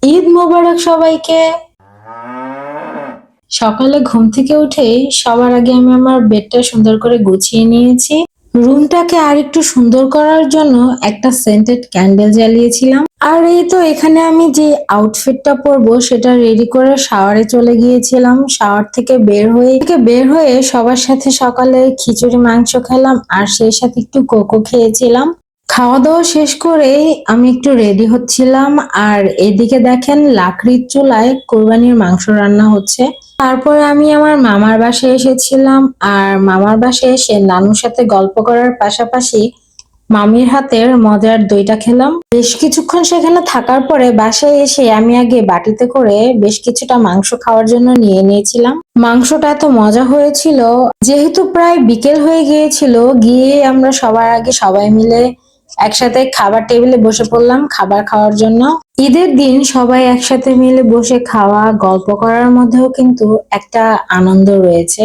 ঈদ মোবারক সবাইকে। সকালে ঘুম থেকে উঠেই সবার আগে আমি আমার বেডটা সুন্দর করে গুছিয়ে নিয়েছি। রুমটাকে আরেকটু সুন্দর করার জন্য একটা সেন্টেড ক্যান্ডেল জ্বালিয়েছিলাম। আর এই তো এখানে আমি যে আউটফিটটা পরবো সেটা রেডি করে শাওয়ারে চলে গিয়েছিলাম। শাওয়ার থেকে বের হয়ে সবার সাথে সকালে খিচুড়ি মাংস খেলাম আর সেই সাথে একটু কোকো খেয়েছিলাম। খাওয়া দাওয়া শেষ করেই আমি একটু রেডি হচ্ছিলাম আর এদিকে দেখেন লাকড়ির চুলায় কোরবানির মাংস রান্না হচ্ছে। তারপরে আমি আমার মামার বাসায় এসেছিলাম আর মামার বাসায় এসে নানুর সাথে গল্প করার পাশাপাশি মামির হাতের মজার দইটা খেলাম। বেশ কিছুক্ষণ সেখানে থাকার পরে বাসায় এসে আমি আগে বাটিতে করে বেশ কিছুটা মাংস খাওয়ার জন্য নিয়ে নিয়েছিলাম। মাংসটা এত মজা হয়েছিল, যেহেতু প্রায় বিকেল হয়ে গিয়েছিল, গিয়ে আমরা সবার আগে সবাই মিলে একসাথে খাবার টেবিলে বসে পড়লাম খাবার খাওয়ার জন্য। ঈদের দিন সবাই একসাথে মিলে বসে খাওয়া গল্প করার মধ্যেও কিন্তু একটা আনন্দ রয়েছে।